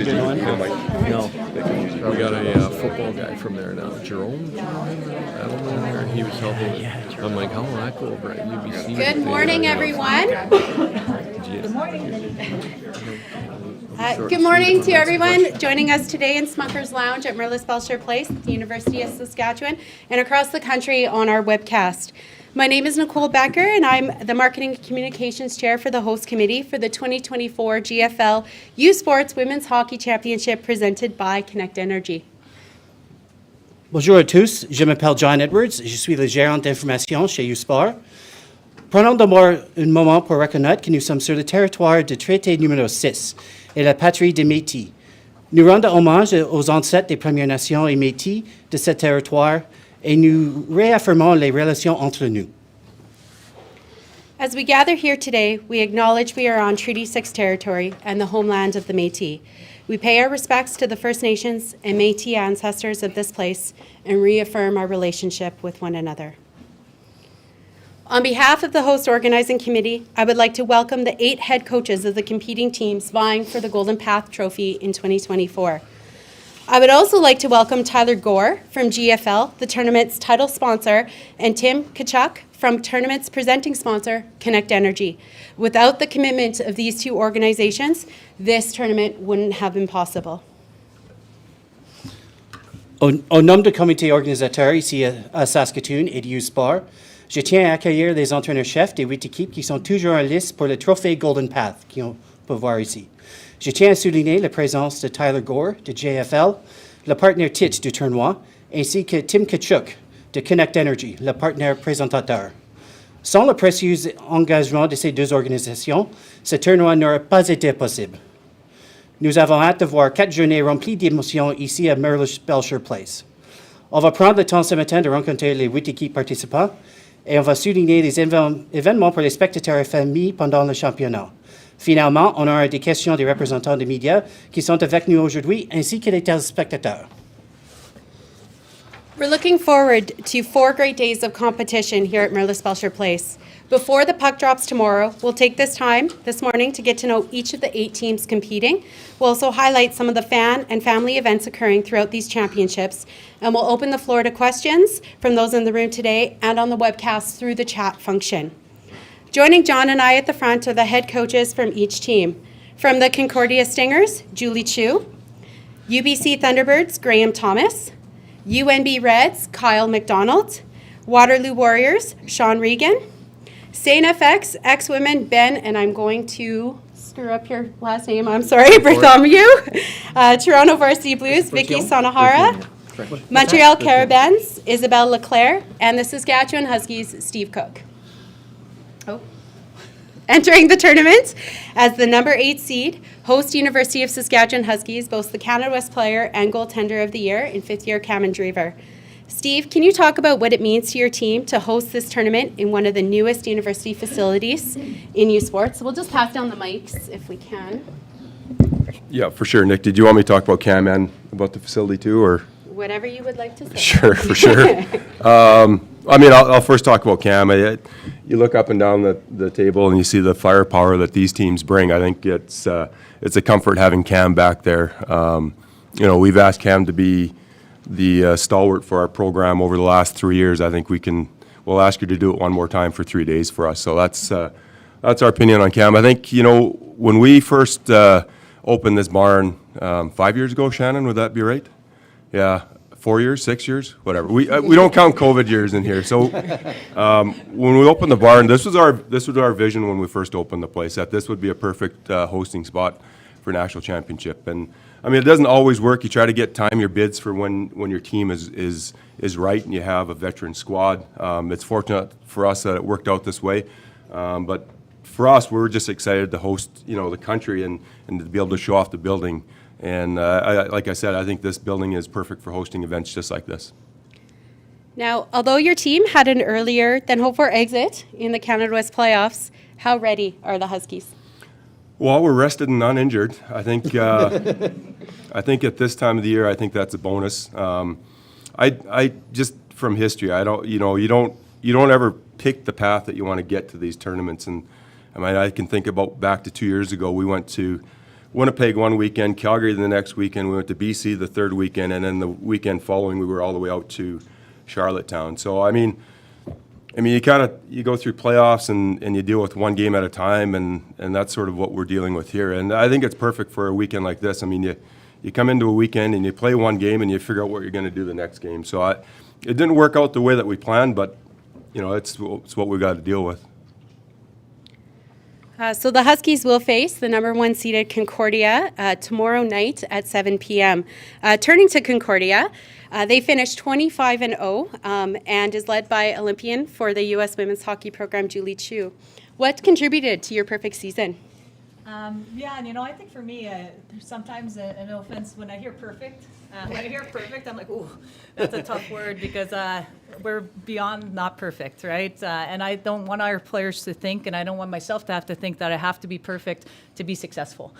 No. We got a football guy from there now, Jerome, Adelman, or he was helping. I'm like, how will that go over at UBC? Good morning, everyone. Good morning to everyone joining us today in Smucker's Lounge at Merlis Belcher Place, at the University of Saskatchewan, and across the country on our webcast. My name is Nicole Becker, and I'm the Marketing and Communications Chair for the Host Committee for the 2024 GFL U Sports Women's Hockey Championship presented by Connect Energy. Bonjour à tous, je m'appelle John Edwards, je suis le gérant d'information chez U-Sport. Prenons d'abord un moment pour reconnaître que nous sommes sur le territoire du traité numéro 6 et la patrie des Métis. Nous rendons hommage aux ancêtres des Premières Nations et Métis de ce territoire et nous réaffirmons les relations entre nous. As we gather here today, we acknowledge we are on Treaty 6 territory and the homeland of the Métis. We pay our respects to the First Nations and Métis ancestors of this place and reaffirm our relationship with one another. On behalf of the Host Organizing Committee, I would like to welcome the 8 head coaches of the competing teams vying for the Golden Path Trophy in 2024. I would also like to welcome Tyler Gore from GFL, the tournament's title sponsor, and Tim Kachuk from tournament's presenting sponsor, Connect Energy. Without the commitment of these two organizations, this tournament wouldn't have been possible. Au nom du comité organisateur ici à Saskatoon et du U-Sport, je tiens à accueillir les entraîneurs-chefs des 8 équipes qui sont toujours en liste pour le trophée Golden Path, qu'on peut voir ici. Je tiens à souligner la présence de Tyler Gore de JFL, le partenaire titre du tournoi, ainsi que Tim Kachuk de Connect Energy, le partenaire présentateur. Sans le précieux engagement de ces deux organisations, ce tournoi n'aurait pas été possible. Nous avons hâte de voir 4 journées remplies d'émotions ici à Merlis Belcher Place. On va prendre le temps ce matin de rencontrer les 8 équipes participantes et on va souligner les événements pour les spectateurs et familles pendant le championnat. Finalement, on aura des questions des représentants des médias qui sont avec nous aujourd'hui, ainsi que des téléspectateurs. We're looking forward to 4 great days of competition here at Merlis Belcher Place. Before the puck drops tomorrow, we'll take this morning to get to know each of the 8 teams competing. We'll also highlight some of the fan and family events occurring throughout these championships, and we'll open the floor to questions from those in the room today and on the webcast through the chat function. Joining John and I at the front are the head coaches from each team. From the Concordia Stingers, Julie Chu. UBC Thunderbirds, Graham Thomas. UNB Reds, Kyle McDonald. Waterloo Warriors, Sean Regan. St. FX, ex-women, Ben, and I'm going to screw up your last name, I'm sorry, Bartholomew. Toronto Varsity Blues, Vicky Sonahara. Montreal Carabins, Isabelle Leclerc. And the Saskatchewan Huskies, Steve Cook. Entering the tournament as the number 8 seed, host University of Saskatchewan Huskies boasts the Canada West Player and Goaltender of the Year in 5th-year Cameron Drever. Steve, can you talk about what it means to your team to host this tournament in one of the newest university facilities in U Sports? We'll just pass down the mics if we can. Yeah, for sure. Nick, did you want me to talk about Cam and about the facility too, or? Whatever you would like to say. Sure, for sure. I'll first talk about Cam. You look up and down the table and you see the firepower that these teams bring. I think it's a comfort having Cam back there. We've asked Cam to be the stalwart for our program over the last 3 years. I think we'll ask her to do it one more time for 3 days for us. So that's our opinion on Cam. I think, when we first opened this barn 5 years ago, Shannon, would that be right? Yeah. 4 years, 6 years, whatever. We don't count COVID years in here. So when we opened the barn, this was our vision when we first opened the place, that this would be a perfect hosting spot for national championship. And it doesn't always work. You try to time your bids for when your team is right and you have a veteran squad. It's fortunate for us that it worked out this way. But for us, we're just excited to host the country and to be able to show off the building. And like I said, I think this building is perfect for hosting events just like this. Now, although your team had an earlier than hoped for exit in the Canada West playoffs, how ready are the Huskies? Well, we're rested and uninjured. I think at this time of the year, I think that's a bonus. I just from history, you don't ever pick the path that you want to get to these tournaments. And I can think about back to 2 years ago, we went to Winnipeg one weekend, Calgary the next weekend, we went to BC the third weekend, and then the weekend following we were all the way out to Charlottetown. So I mean you go through playoffs and you deal with one game at a time, and that's sort of what we're dealing with here. And I think it's perfect for a weekend like this. I mean, you come into a weekend and you play one game and you figure out what you're going to do the next game. So it didn't work out the way that we planned, but it's what we got to deal with. So the Huskies will face the number 1 seeded Concordia tomorrow night at 7 p.m. Turning to Concordia, they finished 25-0 and is led by Olympian for the U.S. women's hockey program, Julie Chu. What contributed to your perfect season? Yeah, and I think for me, sometimes, no offense, when I hear perfect, I'm like, ooh, that's a tough word because we're beyond not perfect, right? And I don't want our players to think, and I don't want myself to have to think that I have to be perfect to be successful.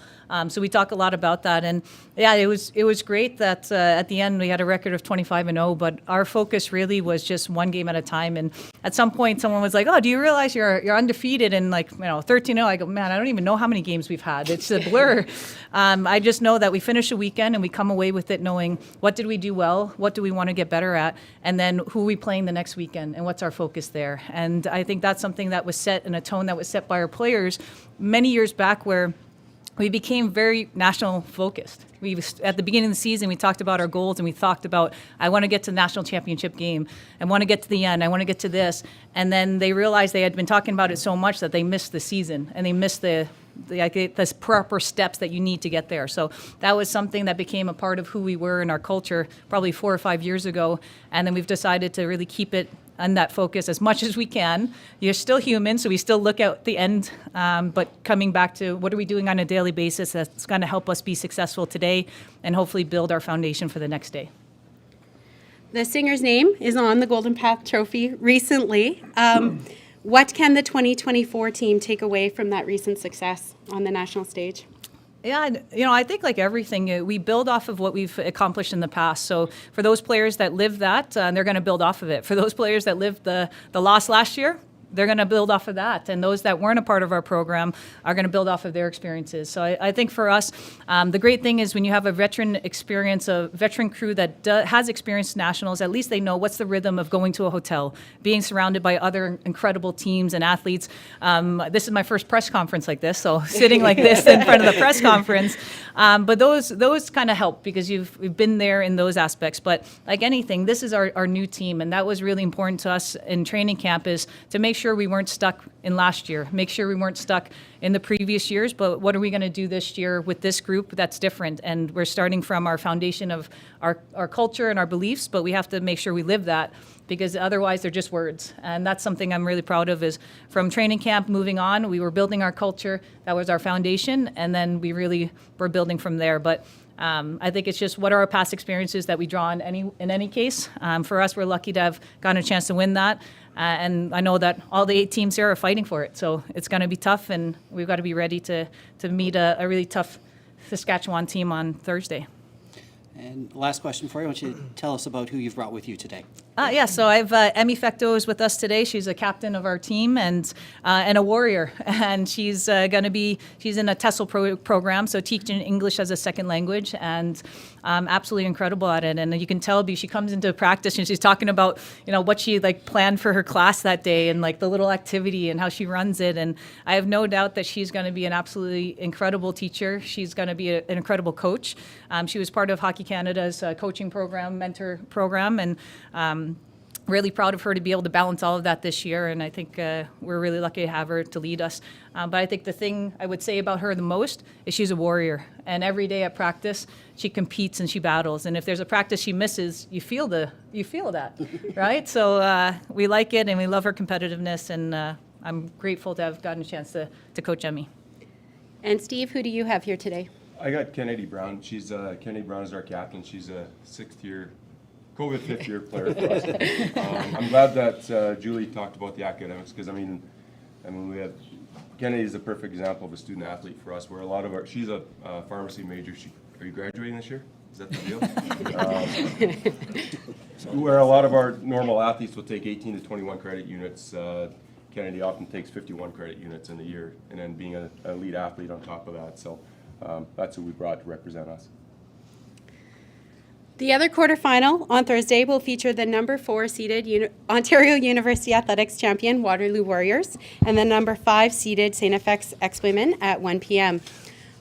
So we talk a lot about that, and yeah, it was great that at the end we had a record of 25-0, but our focus really was just one game at a time. And at some point, someone was like, "Oh, do you realize you're undefeated and 13-0?" I go, "Man, I don't even know how many games we've had. It's a blur." I just know that we finish a weekend and we come away with it knowing what did we do well, what do we want to get better at, and then who are we playing the next weekend and what's our focus there. And I think that's something that was set and a tone that was set by our players many years back where we became very national focused. At the beginning of the season, we talked about our goals and we talked about, I want to get to the national championship game. I want to get to the end. I want to get to this. And then they realized they had been talking about it so much that they missed the season and they missed the proper steps that you need to get there. So that was something that became a part of who we were in our culture probably 4 or 5 years ago. And then we've decided to really keep it on that focus as much as we can. You're still human, so we still look at the end, but coming back to what are we doing on a daily basis that's going to help us be successful today and hopefully build our foundation for the next day. The Stingers' name is on the Golden Path Trophy recently. What can the 2024 team take away from that recent success on the national stage? Yeah, I think like everything, we build off of what we've accomplished in the past. So for those players that live that, they're going to build off of it. For those players that lived the loss last year, they're going to build off of that. And those that weren't a part of our program are going to build off of their experiences. So I think for us, the great thing is when you have a veteran experience, a veteran crew that has experienced nationals, at least they know what's the rhythm of going to a hotel, being surrounded by other incredible teams and athletes. This is my first press conference like this, so sitting like this in front of the press conference. But those kind of help because we've been there in those aspects. But like anything, this is our new team, and that was really important to us in training camp is to make sure we weren't stuck in last year, make sure we weren't stuck in the previous years, but what are we going to do this year with this group that's different? And we're starting from our foundation of our culture and our beliefs, but we have to make sure we live that because otherwise they're just words. And that's something I'm really proud of is from training camp moving on, we were building our culture, that was our foundation, and then we really were building from there. But I think it's just what are our past experiences that we draw in any case. For us, we're lucky to have gotten a chance to win that. And I know that all the 8 teams here are fighting for it. So it's going to be tough, and we've got to be ready to meet a really tough Saskatchewan team on Thursday. And last question for you. I want you to tell us about who you've brought with you today. Yeah, so I've Emmy Fecto is with us today. She's a captain of our team and a warrior, and she's in a TESOL program, so teaching English as a second language, and absolutely incredible at it. And you can tell because she comes into practice and she's talking about what she planned for her class that day and the little activity and how she runs it. And I have no doubt that she's going to be an absolutely incredible teacher. She's going to be an incredible coach. She was part of Hockey Canada's coaching program, mentor program, and really proud of her to be able to balance all of that this year, and I think we're really lucky to have her to lead us. But I think the thing I would say about her the most is she's a warrior, and every day at practice she competes and she battles. And if there's a practice she misses, you feel that, right? So we like it, and we love her competitiveness, and I'm grateful to have gotten a chance to coach Emmy. And Steve, who do you have here today? I got Kennedy Brown. Kennedy Brown is our captain. She's a fifth-year player for us. I'm glad that Julie talked about the academics because we have Kennedy's a perfect example of a student athlete for us. Where she's a pharmacy major. Are you graduating this year? Is that the deal? Where a lot of our normal athletes will take 18 to 21 credit units. Kennedy often takes 51 credit units in a year, and then being an elite athlete on top of that. So that's who we brought to represent us. The other quarterfinal on Thursday will feature the number 4 seeded Ontario University Athletics champion Waterloo Warriors and the number 5 seeded St. FX X-Women at 1 p.m.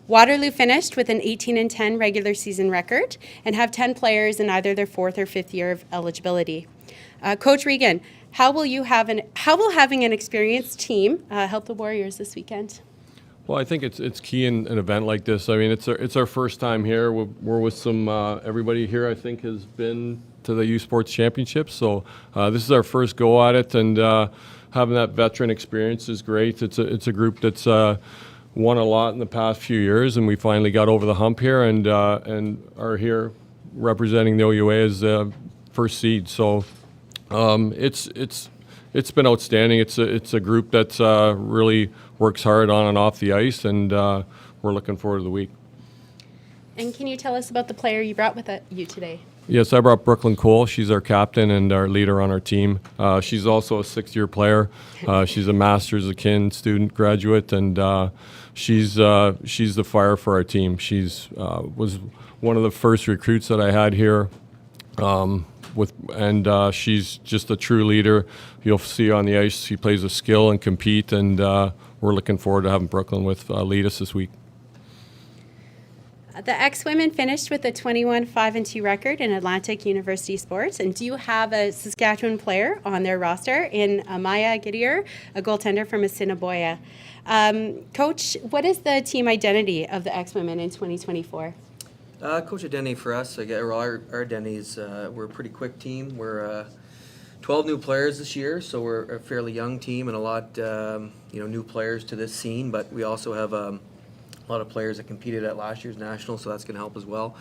Waterloo finished with an 18-10 regular season record and have 10 players in either their 4th or 5th year of eligibility. Coach Regan, how will having an experienced team help the Warriors this weekend? Well, I think it's key in an event like this. I mean, it's our first time here. We're with some everybody here. I think has been to the U Sports Championships, so this is our first go at it, and having that veteran experience is great. It's a group that's won a lot in the past few years, and we finally got over the hump here, and are here representing the OUA as the first seed. So it's been outstanding. It's a group that's really works hard on and off the ice, and we're looking forward to the week. And can you tell us about the player you brought with you today? Yes, I brought Brooklyn Cole. She's our captain and our leader on our team. She's also a 6th-year player. She's a Master's of Kin student graduate, and she's the fire for our team. She's was one of the first recruits that I had here. She's just a true leader. You'll see her on the ice. She plays with skill and compete, and we're looking forward to having Brooklyn lead us this week. The X-Women finished with a 21-5-2 record in Atlantic University sports, and do have a Saskatchewan player on their roster in Amaya Gideer, a goaltender from Assiniboia. Coach, what is the team identity of the X-Women in 2024? Coach identity for us, our identity is we're a pretty quick team. We're 12 new players this year, so we're a fairly young team and a lot new players to this scene. But we also have a lot of players that competed at last year's national, so that's going to help as well.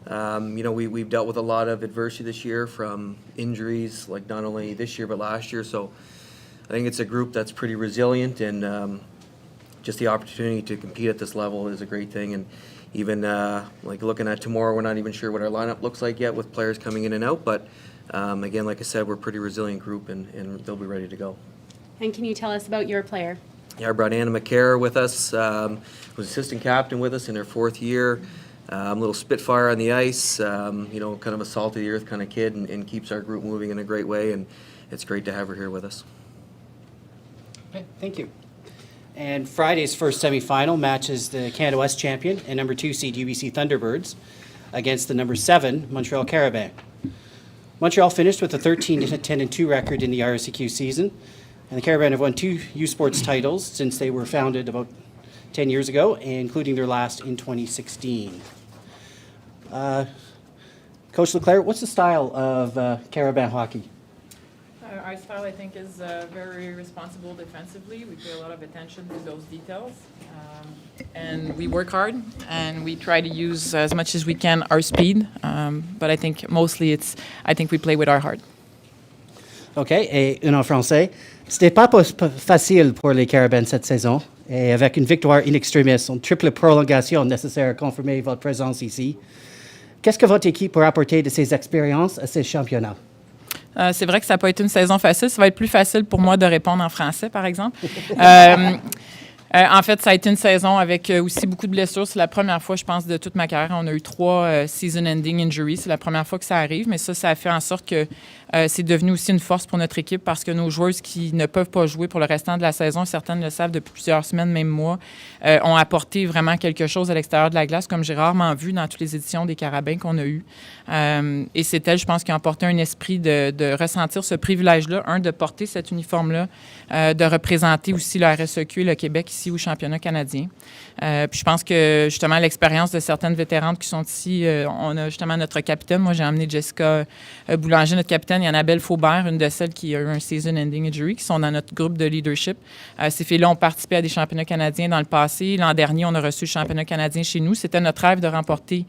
We've dealt with a lot of adversity this year from injuries, like not only this year but last year. So I think it's a group that's pretty resilient, and just the opportunity to compete at this level is a great thing. And even like looking at tomorrow, we're not even sure what our lineup looks like yet with players coming in and out. But again, like I said, we're a pretty resilient group, and they'll be ready to go. And can you tell us about your player? Yeah, I brought Anna McCare with us, was assistant captain with us in her 4th year. Little spitfire on the ice, kind of a salt of the earth kind of kid, and keeps our group moving in a great way, and it's great to have her here with us. Okay, thank you. And Friday's first semifinal matches the Canada West champion and number 2 seed UBC Thunderbirds against the number 7 Montreal Carabins. Montreal finished with a 13-10-2 record in the RSEQ season, and the Carabins have won 2 U Sports titles since they were founded about 10 years ago, including their last in 2016. Coach Leclerc, what's the style of Carabin hockey? Our style, I think, is very responsible defensively. We pay a lot of attention to those details. And we work hard, and we try to use as much as we can our speed. But I think mostly I think we play with our heart. OK, et une en français. C'était pas facile pour les Carabins cette saison. Et avec une victoire in extremis, une triple prolongation nécessaire à confirmer votre présence ici. Qu'est-ce que votre équipe peut apporter de ces expériences à ces championnats? C'est vrai que ça n'a pas été une saison facile. Ça va être plus facile pour moi de répondre en français, par exemple. En fait, ça a été une saison avec aussi beaucoup de blessures. C'est la première fois, je pense, de toute ma carrière. On a eu 3 season-ending injuries. C'est la première fois que ça arrive, mais ça a fait en sorte que c'est devenu aussi une force pour notre équipe parce que nos joueuses qui ne peuvent pas jouer pour le restant de la saison, certaines le savent depuis plusieurs semaines, même mois, ont apporté vraiment quelque chose à l'extérieur de la glace, comme j'ai rarement vu dans toutes les éditions des Carabins qu'on a eues. Et c'est elles, je pense, qui ont apporté un esprit de ressentir ce privilège-là, de porter cet uniforme-là, de représenter aussi le RSEQ et le Québec ici au championnat canadien. Puis je pense que, justement, l'expérience de certaines vétérantes qui sont ici, on a justement notre capitaine. Moi, j'ai emmené Jessica Boulanger, notre capitaine, et Annabelle Faubert, une de celles qui a eu un season-ending injury, qui sont dans notre groupe de leadership. Ces filles-là ont participé à des championnats canadiens dans le passé. L'an dernier, on a reçu le championnat canadien chez nous. C'était notre rêve de remporter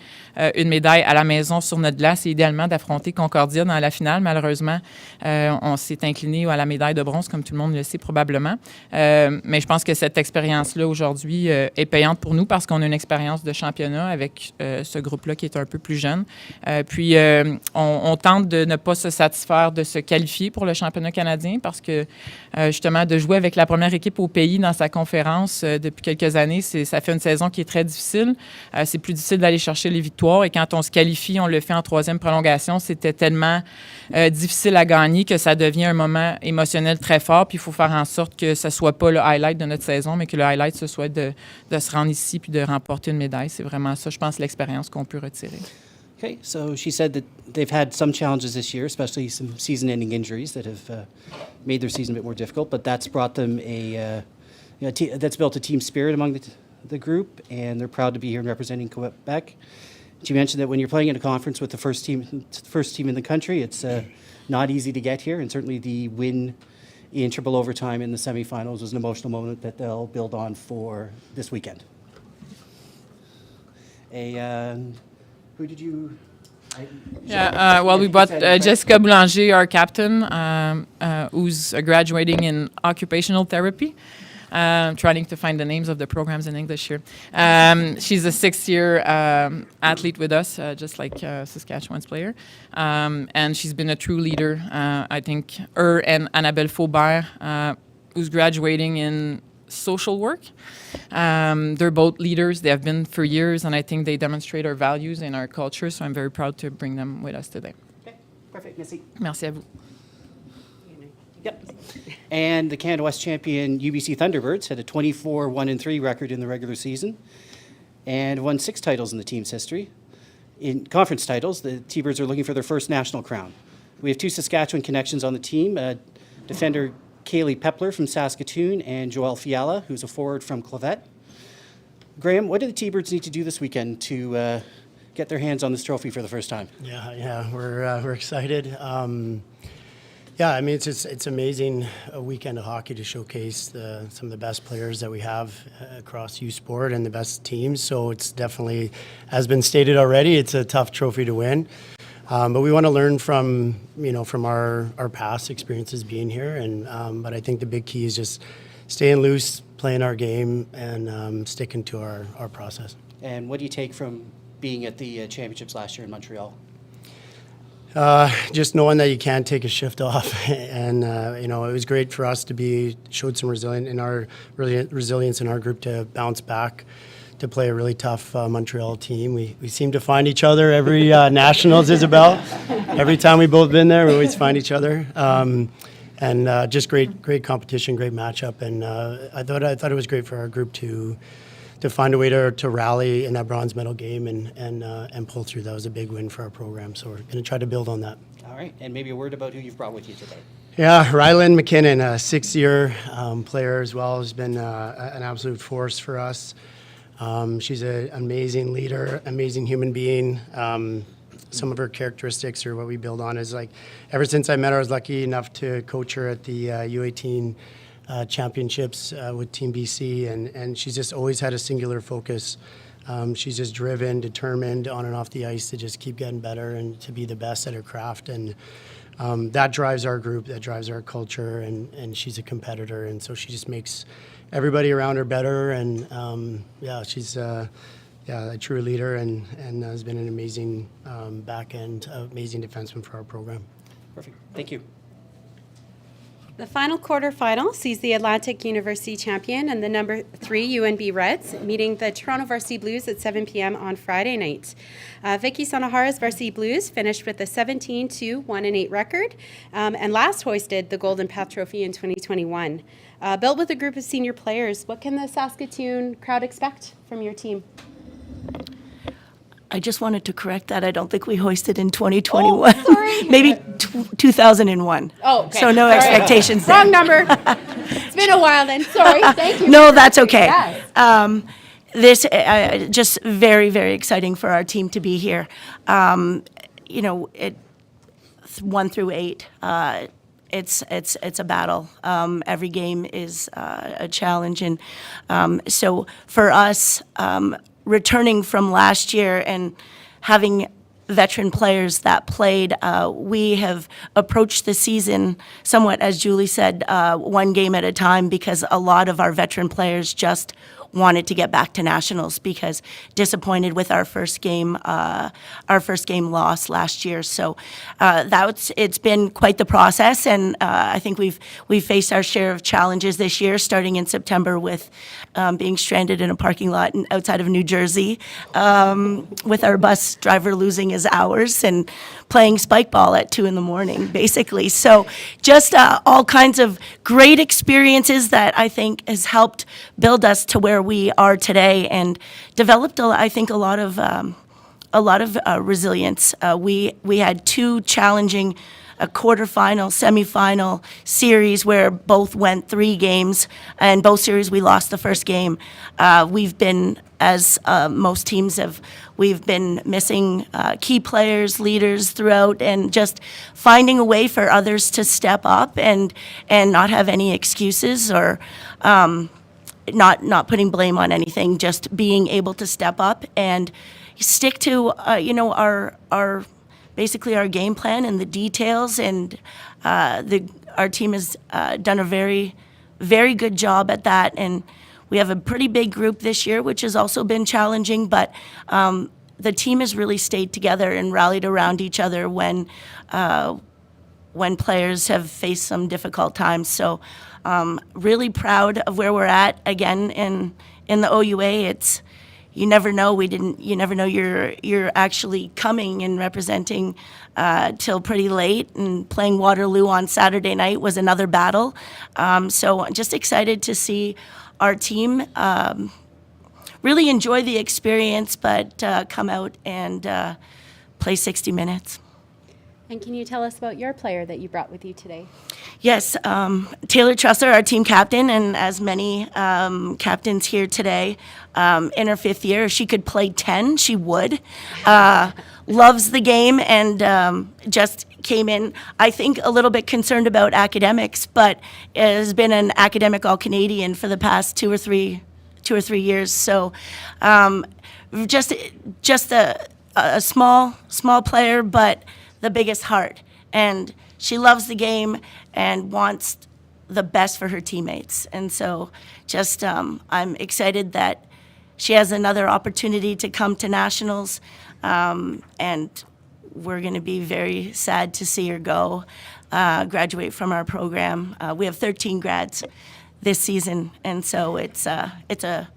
une médaille à la maison sur notre glace et idéalement d'affronter Concordia dans la finale. Malheureusement, on s'est incliné à la médaille de bronze, comme tout le monde le sait probablement. Mais je pense que cette expérience expérience-là aujourd'hui est payante pour nous parce qu'on a une expérience de championnat avec ce groupe-là qui est un peu plus jeune. Puis, on tente de ne pas se satisfaire de se qualifier pour le championnat canadien parce que, justement, de jouer avec la première équipe au pays dans sa conférence depuis quelques années, ça fait une saison qui est très difficile. C'est plus difficile d'aller chercher les victoires et quand on se qualifie, on le fait en 3e prolongation. C'était tellement difficile à gagner que ça devient un moment émotionnel très fort. Puis il faut faire en sorte que ce ne soit pas le highlight de notre saison, mais que le highlight, ce soit de se rendre ici puis de remporter une médaille. C'est vraiment ça, je pense, l'expérience qu'on peut retirer. Okay, so she said that they've had some challenges this year, especially some season-ending injuries that have made their season a bit more difficult, but that's brought them that's built a team spirit among the group, and they're proud to be here and representing Quebec. She mentioned that when you're playing in a conference with the first team in the country, it's not easy to get here, and certainly the win in triple overtime in the semifinals was an emotional moment that they'll build on for this weekend. Who did you? Yeah, well, we brought Jessica Boulanger, our captain, who's graduating in occupational therapy. Trying to find the names of the programs in English here. She's a 6-year athlete with us, just like Saskatchewan's player. And she's been a true leader. I think her and Annabelle Faubert, who's graduating in social work. They're both leaders. They have been for years, and I think they demonstrate our values and our culture, so I'm very proud to bring them with us today. Okay, perfect. Merci. Merci à vous. Yep. And the Canada West champion UBC Thunderbirds had a 24-1-3 record in the regular season and won 6 titles in the team's history. In conference titles, the T-Birds are looking for their first national crown. We have 2 Saskatchewan connections on the team, defender Kaylee Pepler from Saskatoon and Joelle Fiala, who's a forward from Clavette. Graham, what do the T-Birds need to do this weekend to get their hands on this trophy for the first time? Yeah, we're excited. Yeah, I mean, it's amazing a weekend of hockey to showcase some of the best players that we have across U Sport and the best teams. So it's definitely, as been stated already, it's a tough trophy to win. But we want to learn from our past experiences being here. But I think the big key is just staying loose, playing our game, and sticking to our process. And what do you take from being at the championships last year in Montreal? Just knowing that you can't take a shift off, and it was great for us to showed some resilience in our group to bounce back, to play a really tough Montreal team. We seem to find each other every Nationals, Isabel. Every time we've both been there, we always find each other. And just great competition, great matchup, and I thought it was great for our group to find a way to rally in that bronze medal game and pull through. That was a big win for our program, so we're going to try to build on that. All right, and maybe a word about who you've brought with you today. Yeah, Rylan McKinnon, a 6-year player as well, has been an absolute force for us. She's an amazing leader, amazing human being. Some of her characteristics are what we build on. Is like ever since I met her, I was lucky enough to coach her at the U18 championships with Team BC, and she's just always had a singular focus. She's just driven, determined on and off the ice to just keep getting better and to be the best at her craft, and that drives our group, that drives our culture, and she's a competitor, and so she just makes everybody around her better, and she's a true leader and has been an amazing back end, amazing defenseman for our program. Perfect. Thank you. The final quarterfinal sees the Atlantic University champion and the number 3 UNB Reds meeting the Toronto Varsity Blues at 7 p.m. on Friday night. Vicky Sonohara's Varsity Blues finished with a 17-1-8 record and last hoisted the Golden Path Trophy in 2021. Built with a group of senior players, what can the Saskatoon crowd expect from your team? I just wanted to correct that. I don't think we hoisted in 2021. Oh, sorry. Maybe 2001. Oh, okay. So no Sorry. expectations there. Wrong number. It's been a while then. Sorry. Thank you. No, that's okay. Yes. This just very, very exciting for our team to be here. 1 through 8. It's a battle. Every game is a challenge, and so for us, returning from last year and having veteran players that played. We have approached the season somewhat, as Julie said, one game at a time, because a lot of our veteran players just wanted to get back to nationals because disappointed with our first game loss last year. So it's been quite the process, and I think we've faced our share of challenges this year, starting in September with being stranded in a parking lot outside of New Jersey, with our bus driver losing his hours and playing spike ball at 2 a.m, basically. So just all kinds of great experiences that I think has helped build us to where we are today, and developed, I think, a lot of resilience. We had 2 challenging quarterfinal, semifinal series where both went 3 games, and both series we lost the first game. We've been, as most teams have, we've been missing key players, leaders throughout, and just finding a way for others to step up and not have any excuses, or not putting blame on anything, just being able to step up and stick to our basically our game plan and the details, and our team has done a very, very good job at that. And we have a pretty big group this year, which has also been challenging, but the team has really stayed together and rallied around each other when players have faced some difficult times. So really proud of where we're at. Again, in the OUA, it's, you never know. You never know you're actually coming and representing till pretty late. And playing Waterloo on Saturday night was another battle. So just excited to see our team really enjoy the experience, but come out and play 60 minutes. And can you tell us about your player that you brought with you today? Yes, Taylor Trusser, our team captain, and as many captains here today, in her 5th year, if she could play 10, she would. Loves the game, and just came in, I think, a little bit concerned about academics, but has been an academic All-Canadian for the past 2 or 3 years. So just a small player, but the biggest heart, and she loves the game and wants the best for her teammates. And so just I'm excited that she has another opportunity to come to nationals, and we're going to be very sad to see her go, graduate from our program. We have 13 grads this season, and so it's a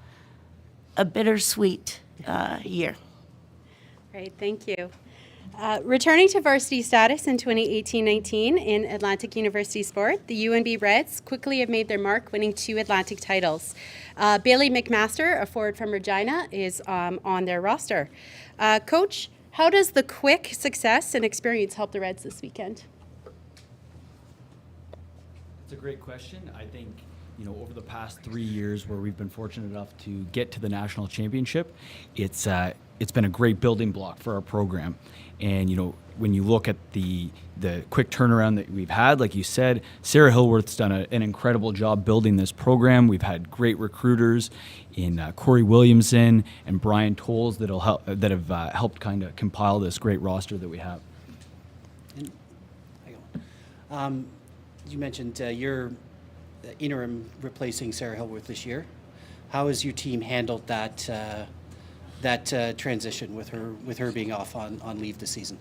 bittersweet year. Great, thank you. Returning to varsity status in 2018-19 in Atlantic University sport, the UNB Reds quickly have made their mark, winning 2 Atlantic titles. Bailey McMaster, a forward from Regina, is on their roster. Coach, how does the quick success and experience help the Reds this weekend? It's a great question. I think, over the past 3 years where we've been fortunate enough to get to the national championship, it's been a great building block for our program. And, when you look at the quick turnaround that we've had, like you said, Sarah Hillworth's done an incredible job building this program. We've had great recruiters in Corey Williamson and Brian Tolles that have helped kind of compile this great roster that we have. You mentioned your interim replacing Sarah Hillworth this year. How has your team handled that transition with her being off on leave this season?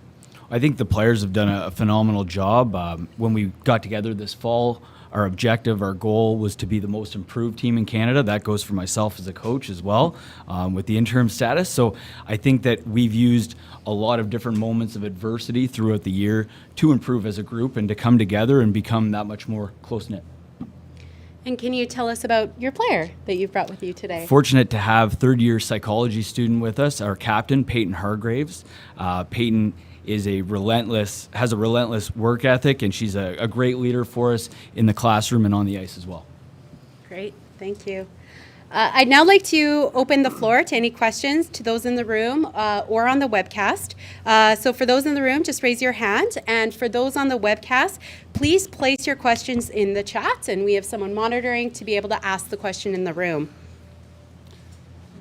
I think the players have done a phenomenal job. When we got together this fall, our objective, our goal was to be the most improved team in Canada. That goes for myself as a coach as well, with the interim status. So I think that we've used a lot of different moments of adversity throughout the year to improve as a group and to come together and become that much more close-knit. And can you tell us about your player that you've brought with you today? Fortunate to have third-year psychology student with us, our captain, Peyton Hargraves. Peyton has a relentless work ethic, and she's a great leader for us in the classroom and on the ice as well. Great, thank you. I'd now like to open the floor to any questions to those in the room or on the webcast. So for those in the room, just raise your hand. And for those on the webcast, please place your questions in the chat, and we have someone monitoring to be able to ask the question in the room.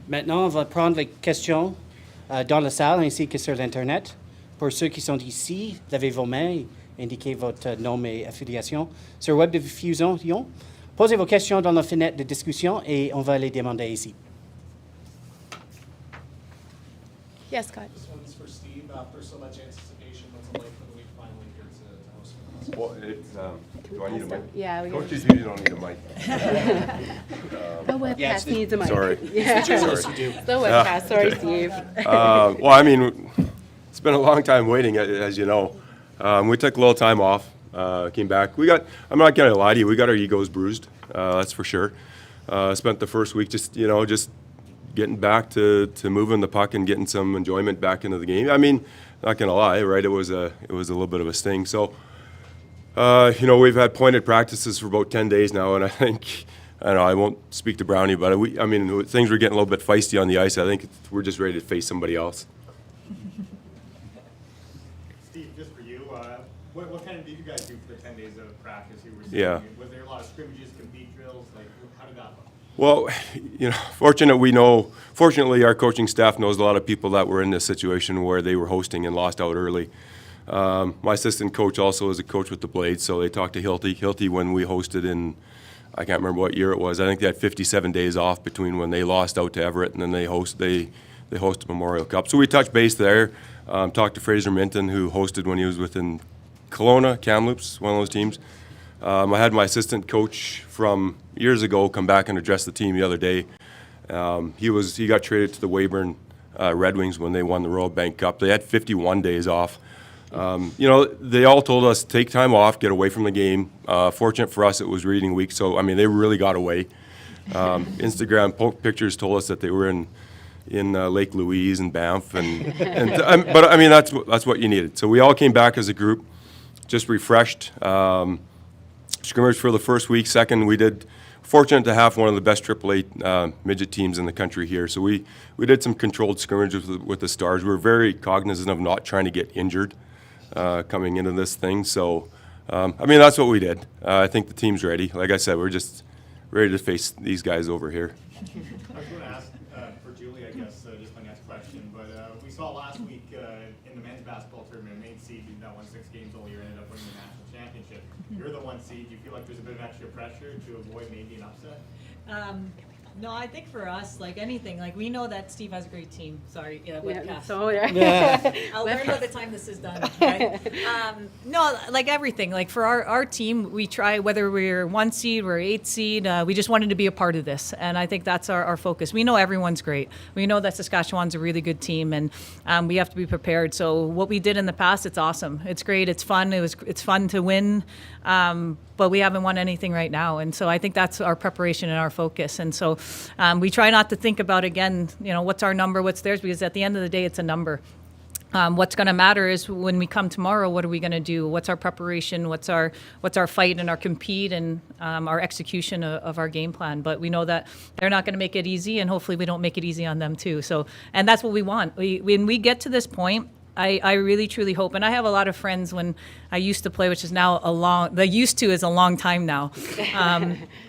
Maintenant, on va prendre les questions dans la salle ainsi que sur l'Internet. Pour ceux qui sont ici, levez vos mains et indiquez votre nom et affiliation. Sur web de diffusion, posez vos questions dans la fenêtre de discussion et on va les demander ici. Yes, Scott. This one's for Steve. After so much anticipation, what's it like for the week finally here to host for us? Well, it's, do I need a mic? Yeah, we Coaches usually don't need a mic. The webcast Yeah, it's the- needs a mic. Sorry. Yeah. Journalists who do. The webcast, sorry, Steve. Well, I mean, it's been a long time waiting, as you know. We took a little time off, came back. I'm not going to lie to you, we got our egos bruised, that's for sure. Spent the first week just getting back to moving the puck and getting some enjoyment back into the game. I mean, not going to lie, right? It was a little bit of a sting. So, we've had pointed practices for about 10 days now, and I think, I don't know, I won't speak to Brownie, but things were getting a little bit feisty on the ice. I think we're just ready to face somebody else. Steve, just for you, what kind of did you guys do for the 10 days of practice you were seeing? Yeah. Was there a lot of scrimmages, compete drills? Like, how did that look? Well, fortunately, our coaching staff knows a lot of people that were in this situation where they were hosting and lost out early. My assistant coach also is a coach with the Blades, so they talked to Hilty. Hilty, when we hosted in, I can't remember what year it was, I think they had 57 days off between when they lost out to Everett and then they hosted Memorial Cup. So we touched base there, talked to Fraser Minton, who hosted when he was within Kelowna, Kamloops, one of those teams. I had my assistant coach from years ago come back and address the team the other day. He got traded to the Weyburn Red Wings when they won the Royal Bank Cup. They had 51 days off. They all told us take time off, get away from the game. Fortunate for us, it was reading week, so they really got away. Instagram pictures told us that they were in Lake Louise and Banff, but that's what you needed. So we all came back as a group, just refreshed. Scrimmage for the first week. Second, fortunate to have one of the best AAA midget teams in the country here. So we did some controlled scrimmages with the Stars. We were very cognizant of not trying to get injured coming into this thing. So, that's what we did. I think the team's ready. Like I said, we're just ready to face these guys over here. I was going to ask for Julie, I guess, just my next question, but we saw last week in the men's basketball tournament, main seed that won 6 games all year ended up winning the national championship. You're the 1 seed. Do you feel like there's a bit of extra pressure to avoid maybe an upset? No, I think for us, like anything, like we know that Steve has a great team. Sorry, webcast. So, yeah. I'll learn by the time this is done. Right? No, like everything. Like for our team, we try, whether we're 1 seed, we're 8 seed, we just wanted to be a part of this. And I think that's our focus. We know everyone's great. We know that Saskatchewan's a really good team, and we have to be prepared. So what we did in the past, it's awesome. It's great. It's fun. It's fun to win. But we haven't won anything right now. And so I think that's our preparation and our focus. And so we try not to think about, again, what's our number, what's theirs, because at the end of the day, it's a number. What's going to matter is when we come tomorrow, what are we going to do? What's our preparation? What's our fight and our compete and our execution of our game plan? But we know that they're not going to make it easy, and hopefully we don't make it easy on them too. So, and that's what we want. When we get to this point, I really, truly hope, and I have a lot of friends when I used to play, which is now used to is a long time now.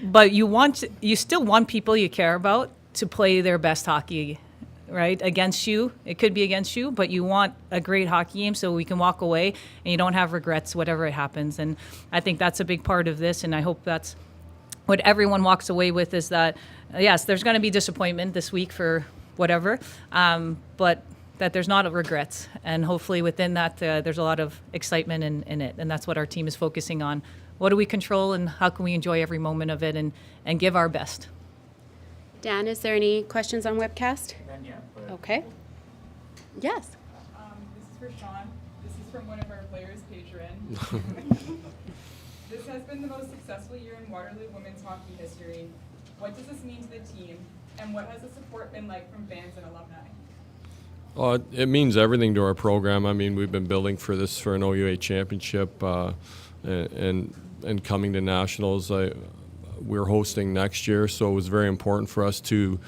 But you still want people you care about to play their best hockey, right? Against you. It could be against you, but you want a great hockey game so we can walk away and you don't have regrets, whatever it happens. And I think that's a big part of this, and I hope that's what everyone walks away with, is that, yes, there's going to be disappointment this week for whatever, but that there's not regrets, and hopefully within that there's a lot of excitement in it, and that's what our team is focusing on. What do we control, and how can we enjoy every moment of it and give our best? Dan, is there any questions on webcast? Then, yeah. But Okay. Yes. This is for Sean. This is from one of our players, Patron. This has been the most successful year in Waterloo women's hockey history. What does this mean to the team, and what has the support been like from fans and alumni? It means everything to our program. We've been building for an OUA championship and coming to nationals. We're hosting next year, so it was very important for us to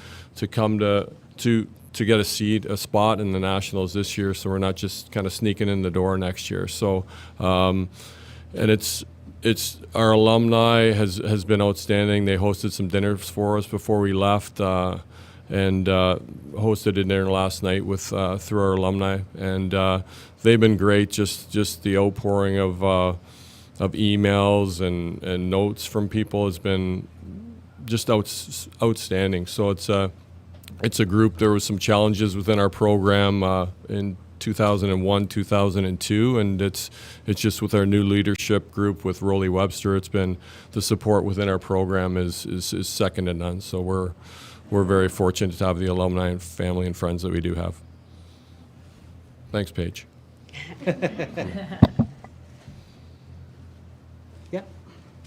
come to get a spot in the nationals this year, so we're not just kind of sneaking in the door next year. So, and it's our alumni has been outstanding. They hosted some dinners for us before we left. and hosted it there last night with through our alumni, and they've been great. Just the outpouring of emails and notes from people has been just outstanding. So it's a group. There was some challenges within our program in 2001, 2002, and it's just with our new leadership group with Rolly Webster. It's been the support within our program is second to none. So we're very fortunate to have the alumni and family and friends that we do have. Thanks, Paige. Yeah.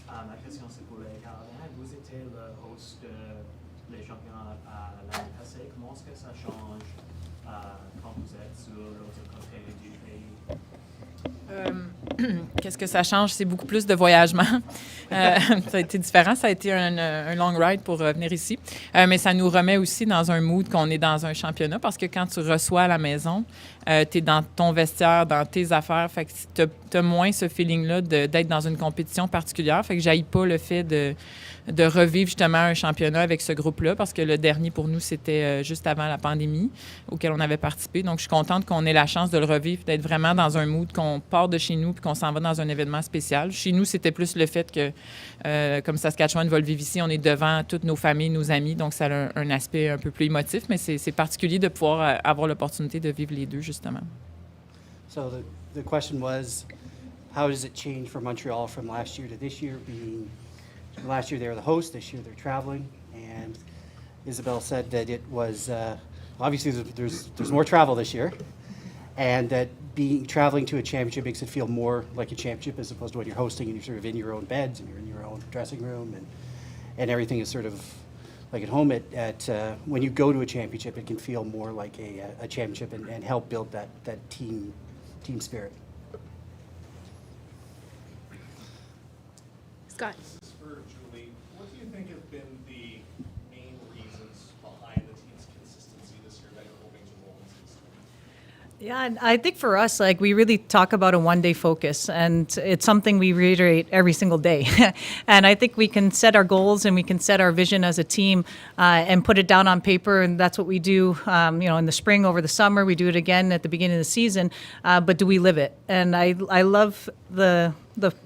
Ma question, c'est pour les Carabins. Vous étiez le host des championnats l'année passée. Comment est-ce que ça change quand vous êtes sur l'autre côté du pays? Qu'est-ce que ça change? C'est beaucoup plus de voyagement. Ça a été différent. Ça a été un long ride pour venir ici. Mais ça nous remet aussi dans un mood qu'on est dans un championnat parce que quand tu reçois à la maison, tu es dans ton vestiaire, dans tes affaires. Fait que tu as moins ce feeling-là d'être dans une compétition particulière. Fait que j'haïs pas le fait de revivre justement un championnat avec ce groupe-là parce que le dernier pour nous, c'était juste avant la pandémie auquel on avait participé. Donc, je suis contente qu'on ait la chance de le revivre, d'être vraiment dans un mood qu'on part de chez nous puis qu'on s'en va dans un événement spécial. Chez nous, c'était plus le fait que, comme Saskatchewan va le vivre ici, on est devant toutes nos familles, nos amis, donc ça a un aspect un peu plus émotif, mais c'est particulier de pouvoir avoir l'opportunité de vivre les deux, justement. So the question was, how does it change for Montreal from last year to this year? Being last year they were the host, this year they're traveling, and Isabel said that it was obviously there's more travel this year, and that traveling to a championship makes it feel more like a championship as opposed to when you're hosting and you're sort of in your own beds and you're in your own dressing room and everything is sort of like at home. When you go to a championship, it can feel more like a championship and help build that team spirit. Scott. This is for Julie. What do you think have been the main reasons behind the team's consistency this year that you're hoping to roll into this year? Yeah, and I think for us, like, we really talk about a one-day focus, and it's something we reiterate every single day. And I think we can set our goals and we can set our vision as a team and put it down on paper, and that's what we do, in the spring, over the summer. We do it again at the beginning of the season, but do we live it? And I love the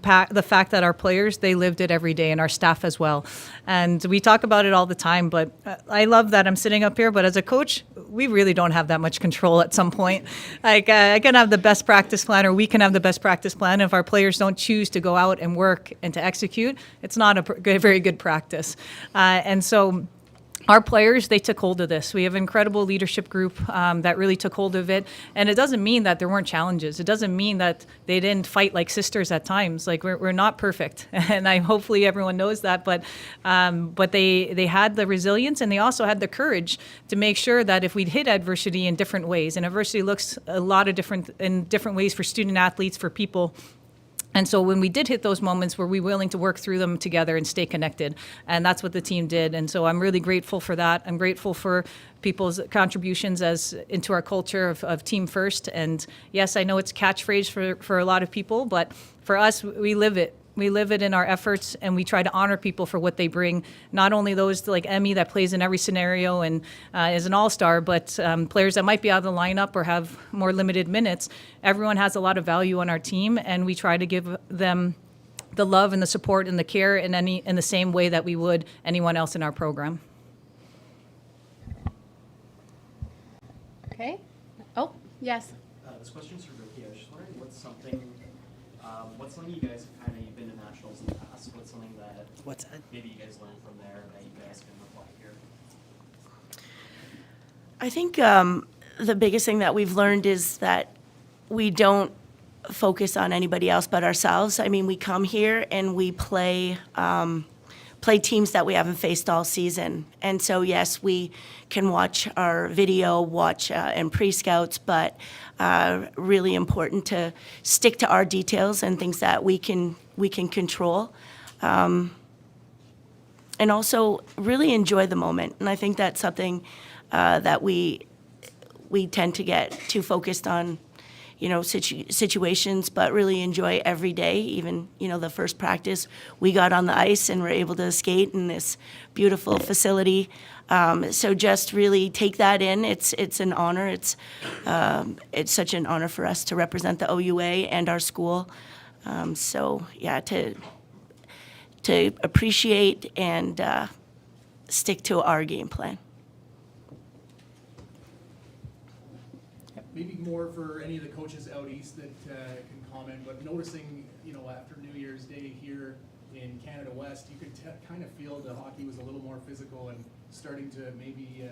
fact that our players, they lived it every day, and our staff as well. And we talk about it all the time, but I love that I'm sitting up here, but as a coach, we really don't have that much control at some point. Like, I can have the best practice plan, or we can have the best practice plan. If our players don't choose to go out and work and to execute, it's not a very good practice. And so our players, they took hold of this. We have an incredible leadership group that really took hold of it. And it doesn't mean that there weren't challenges. It doesn't mean that they didn't fight like sisters at times. Like, we're not perfect. And hopefully everyone knows that. But they had the resilience, and they also had the courage to make sure that if we'd hit adversity in different ways, and adversity looks a lot of different ways for student athletes, for people. And so when we did hit those moments, were we willing to work through them together and stay connected? And that's what the team did. And so I'm really grateful for that. I'm grateful for people's contributions into our culture of team first. And yes, I know it's a catchphrase for a lot of people, but for us, we live it. We live it in our efforts, and we try to honor people for what they bring. Not only those like Emmy that plays in every scenario and is an all-star, but players that might be out of the lineup or have more limited minutes. Everyone has a lot of value on our team, and we try to give them the love and the support and the care in the same way that we would anyone else in our program. Okay. Oh, yes. This question's for Ricky. I was just wondering what's something you guys have kind of, you've been to nationals in the past, what's something that maybe you guys learned from there that you guys can apply here? I think the biggest thing that we've learned is that we don't focus on anybody else but ourselves. I mean, we come here and we play teams that we haven't faced all season. And so, yes, we can watch our video, and pre-scouts, but really important to stick to our details and things that we can control. And also really enjoy the moment. And I think that's something that we tend to get too focused on, situations, but really enjoy every day. Even, the first practice, we got on the ice and were able to skate in this beautiful facility. So just really take that in. It's an honor. It's such an honor for us to represent the OUA and our school. To appreciate and stick to our game plan. Maybe more for any of the coaches out east that can comment, but noticing, after New Year's Day here in Canada West, you could kind of feel the hockey was a little more physical and starting to maybe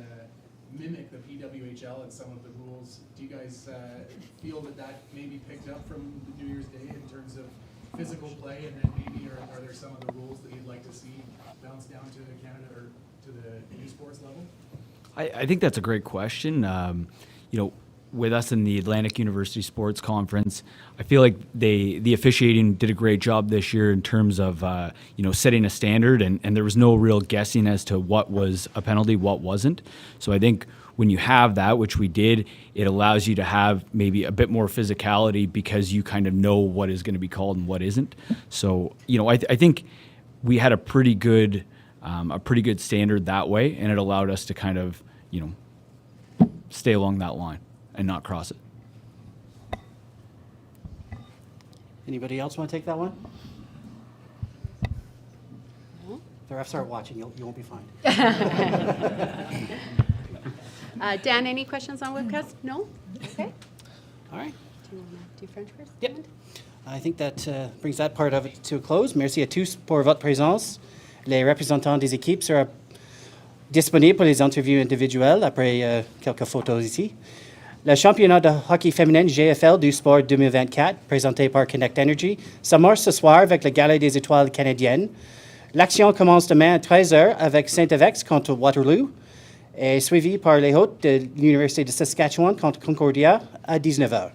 mimic the PWHL and some of the rules. Do you guys feel that maybe picked up from the New Year's Day in terms of physical play, and then maybe are there some of the rules that you'd like to see bounce down to Canada or to the new sports level? I think that's a great question. With us in the Atlantic University Sports Conference, I feel like the officiating did a great job this year in terms of setting a standard, and there was no real guessing as to what was a penalty, what wasn't. So I think when you have that, which we did, it allows you to have maybe a bit more physicality because you kind of know what is going to be called and what isn't. So I think we had a pretty good standard that way, and it allowed us to kind of stay along that line and not cross it. Anybody else want to take that one? No? The refs are watching. You won't be fined. Dan, any questions on webcast? No? Okay. All right. Do you want to do French first? Yep. I think that brings that part of it to a close. Merci à tous pour votre présence. Les représentants des équipes seront disponibles pour les interviews individuelles après quelques photos ici. Le championnat de hockey féminin GFL du sport 2024, présenté par Connect Energy, s'amorce ce soir avec la Gala des étoiles canadiennes. L'action commence demain à 13h avec Saint-Evex contre Waterloo et suivi par les hôtes de l'Université de Saskatchewan contre Concordia à 19h.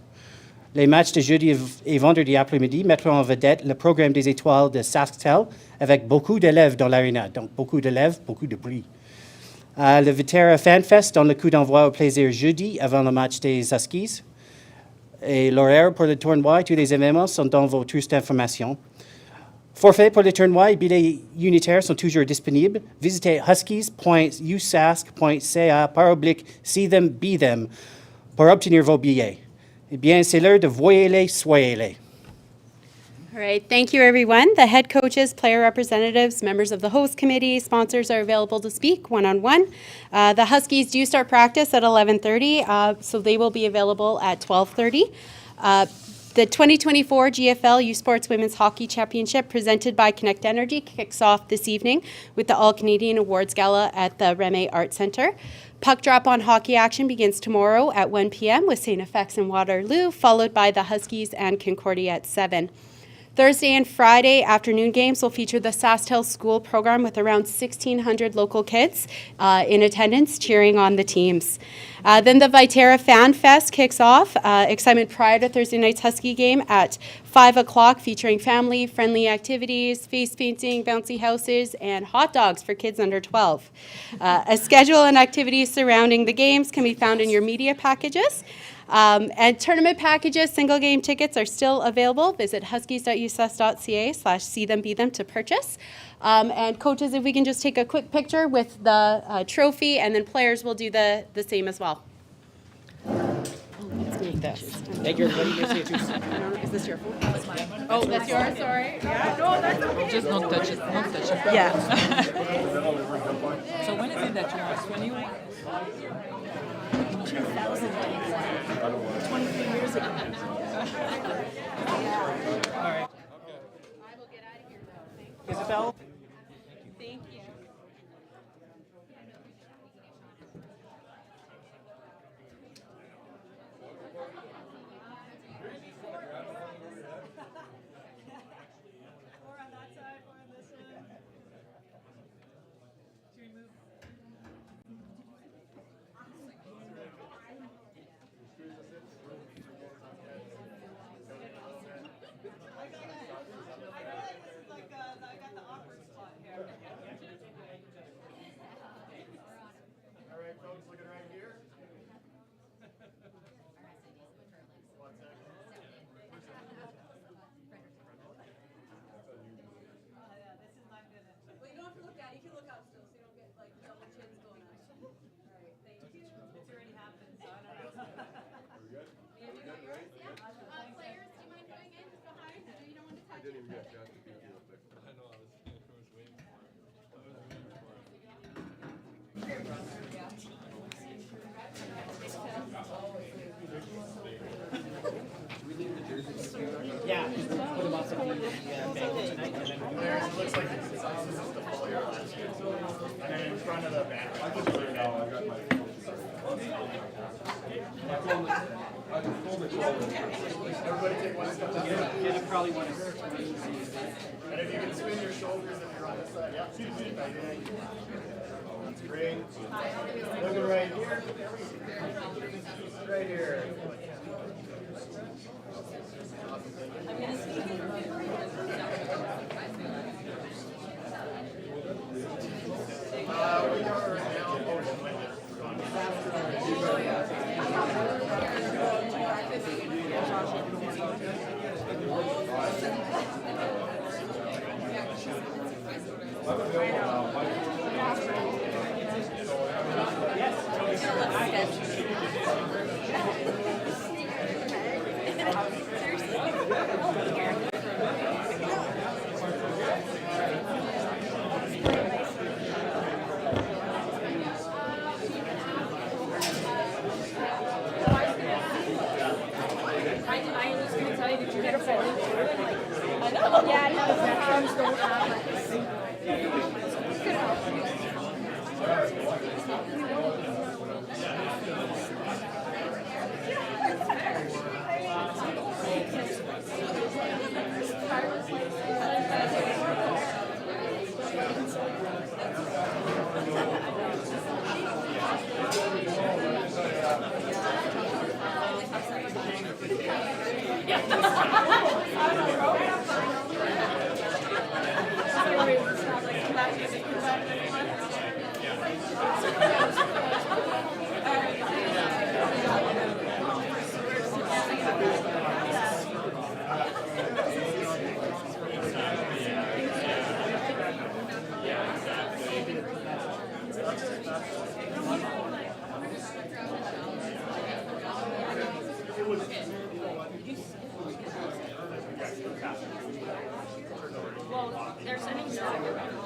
Les matchs de jeudi et vendredi après-midi mettront en vedette le programme des étoiles de Sasktel avec beaucoup d'élèves dans l'aréna. Donc, beaucoup d'élèves, beaucoup de bruit. Le Viterra FanFest donne le coup d'envoi au plaisir jeudi avant le match des Huskies. Et l'horaire pour le tournoi et tous les événements sont dans vos trousses d'informations. Forfait pour le tournoi et billets unitaires sont toujours disponibles. Visitez huskies.usask.ca/see them, be them pour obtenir vos billets. Eh bien, c'est l'heure de voyez-les, soyez-les. All right, thank you, everyone. The head coaches, player representatives, members of the host committee, sponsors are available to speak one-on-one. The Huskies do start practice at 11:30, so they will be available at 12:30. The 2024 GFL U Sports Women's Hockey Championship presented by Connect Energy kicks off this evening with the All-Canadian Awards Gala at the Reme Arts Centre. Puck drop on hockey action begins tomorrow at 1 p.m. with St. FX and Waterloo, followed by the Huskies and Concordia at 7. Thursday and Friday afternoon games will feature the Sasktel School program with around 1,600 local kids in attendance cheering on the teams. Then the Viterra Fan Fest kicks off. Excitement prior to Thursday night's Husky game at 5 o'clock, featuring family-friendly activities, face painting, bouncy houses, and hot dogs for kids under 12. A schedule and activities surrounding the games can be found in your media packages. And tournament packages, single game tickets are still available. Visit huskies.uss.ca/see them, be them to purchase. And coaches, if we can just take a quick picture with the trophy, and then players will do the same as well. Let's make this. Thank you, everybody. Merci à tous. Is this your phone? That's mine. Oh, that's yours? Sorry. Yeah, no, that's okay. Just not touch it. Not touch it. Yeah. So when is it that you lost? When you 23 years ago. I will get out of here though. Thank you. Isabel? Thank you. I got the awkward I know, I was waiting for Yeah, put them up at the banquet tonight, and then It looks like this is the full year last year. And then in front of the banner. I can put it now, I got my. Everybody take one step. yeah, probably want to. And if you can spin your shoulders if you're on this side, yeah. That's great. Looking right here. Right here. We are right Well, they're sending stuff around.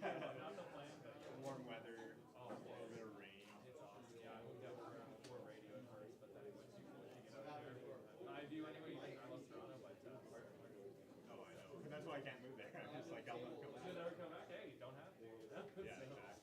Not the plan, but warm weather, a little bit of rain. It's awesome. Yeah, we got more radio at first, but then once you get out there, I do anyway. I love Toronto, but Oh, I know. That's why I can't move there. I'm just like, I'll not come back. You'll never come back. Hey, you don't have to. Yeah, exactly.